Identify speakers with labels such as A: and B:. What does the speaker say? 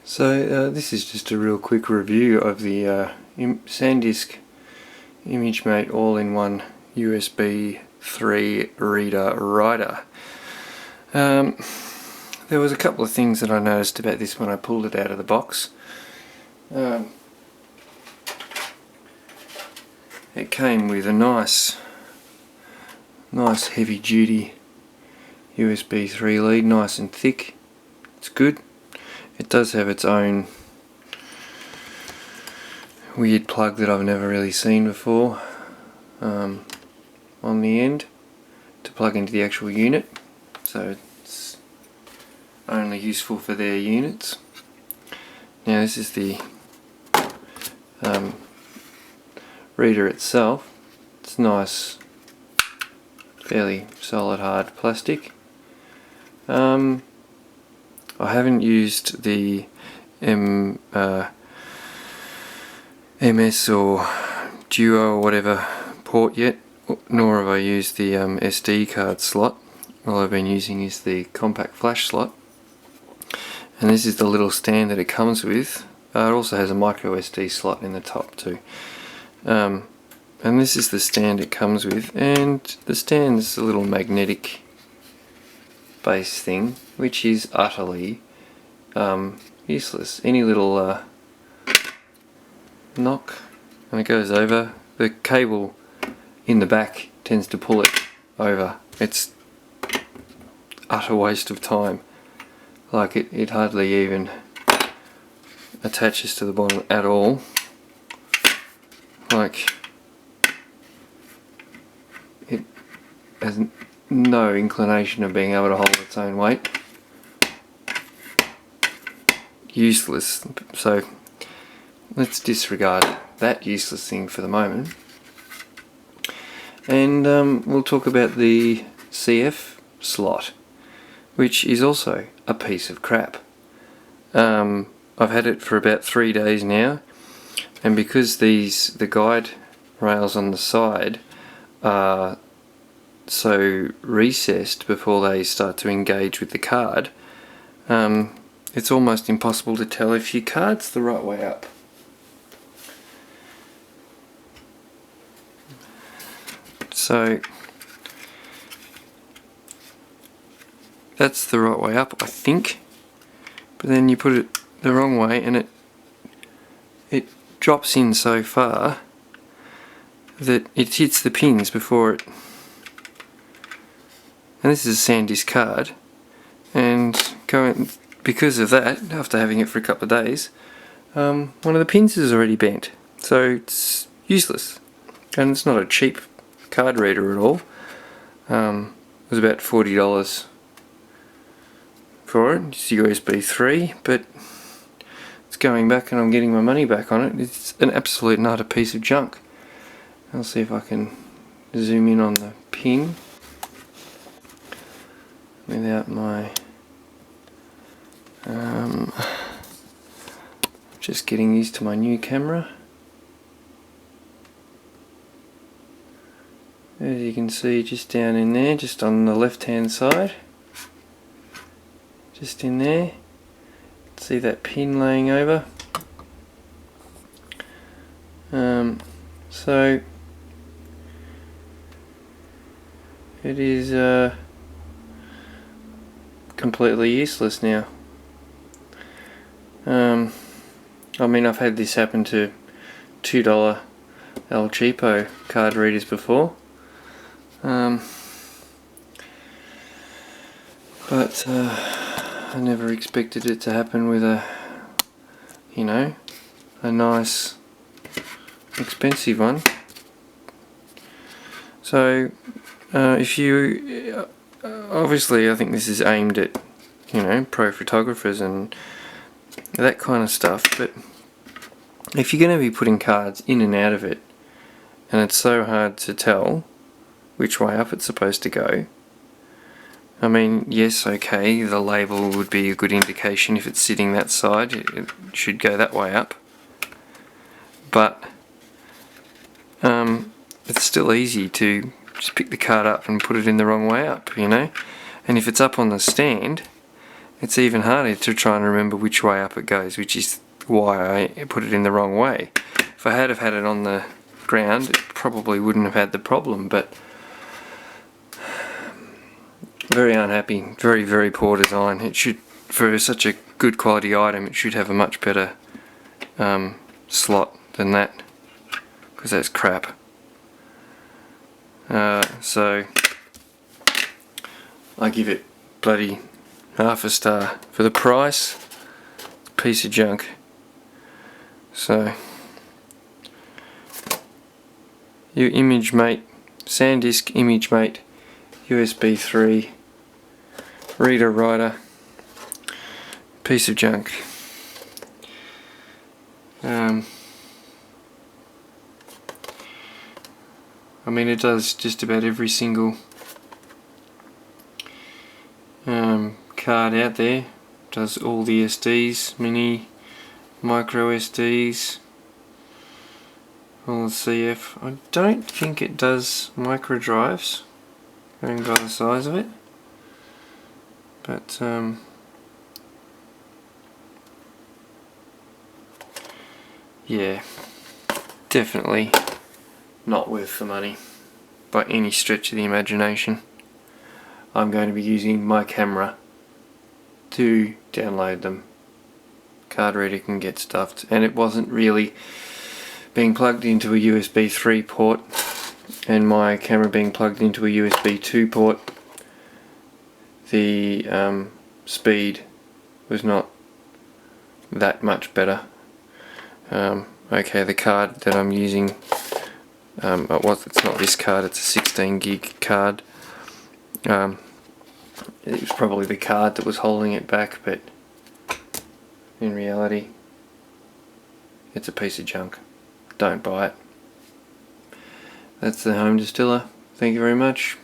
A: So this is just a real quick review of the SanDisk ImageMate All-in-1 USB3 reader writer. There was a couple of things that I noticed about this when I pulled it out of the box. It came with a nice heavy duty USB 3 lead, nice and thick. It's good. It does have its own weird plug that I've never really seen before on the end to plug into the actual unit, so it's only useful for their units. Now this is the reader itself. It's nice, fairly solid hard plastic. I haven't used the MS or Duo or whatever port yet, nor have I used the SD card slot. All I've been using is the compact flash slot, and this is the little stand that it comes with. It also has a micro SD slot in the top too, and this is the stand it comes with, and the stand is a little magnetic base thing which is utterly useless. Any little knock and it goes over. The cable in the back tends to pull it over. It's utter waste of time. Like it hardly even attaches to the bottom at all. Like it has no inclination of being able to hold its own weight. Useless. So let's disregard that useless thing for the moment, and we'll talk about the CF slot, which is also a piece of crap. I've had it for about 3 days now, and because the guide rails on the side are so recessed before they start to engage with the card, it's almost impossible to tell if your card's the right way up. So that's the right way up, I think, but then you put it the wrong way and it drops in so far that it hits the pins before it. And this is a SanDisk card, and because of that, after having it for a couple of days, one of the pins is already bent, so it's useless. And it's not a cheap card reader at all. It was about $40 for it. It's USB 3, but it's going back and I'm getting my money back on it. It's an absolute and utter piece of junk. I'll see if I can zoom in on the pin without my just getting used to my new camera. As you can see, just down in there, just on the left hand side, just in there, see that pin laying over. So it is completely useless now. I mean, I've had this happen to $2 El Cheapo card readers before, but I never expected it to happen with a nice expensive one. So if you obviously, I think this is aimed at pro photographers and that kind of stuff, but if you're going to be putting cards in and out of it and it's so hard to tell which way up it's supposed to go, I mean, yes, okay, the label would be a good indication. If it's sitting that side, it should go that way up, but it's still easy to just pick the card up and put it in the wrong way up, and if it's up on the stand it's even harder to try and remember which way up it goes, which is why I put it in the wrong way. If I had have had it on the ground, it probably wouldn't have had the problem, but very unhappy, very, very poor design. It should, for such a good quality item, it should have a much better slot than that, because that's crap. So I give it bloody half a star. For the price, piece of junk. So your ImageMate, SanDisk ImageMate USB3 reader writer, piece of junk. I mean, it does just about every single card out there. Does all the SDs, mini, micro SDs, all the CF. I don't think it does micro drives, going by the size of it, but yeah, definitely not worth the money by any stretch of the imagination. I'm going to be using my camera to download them. Card reader can get stuffed, and it wasn't really being plugged into a USB 3 port and my camera being plugged into a USB 2 port. The speed was not that much better. Okay, the card that I'm using, it's not this card, it's a 16 gig card. It was probably the card that was holding it back, but in reality it's a piece of junk. Don't buy it. That's the Home Distiller. Thank you very much.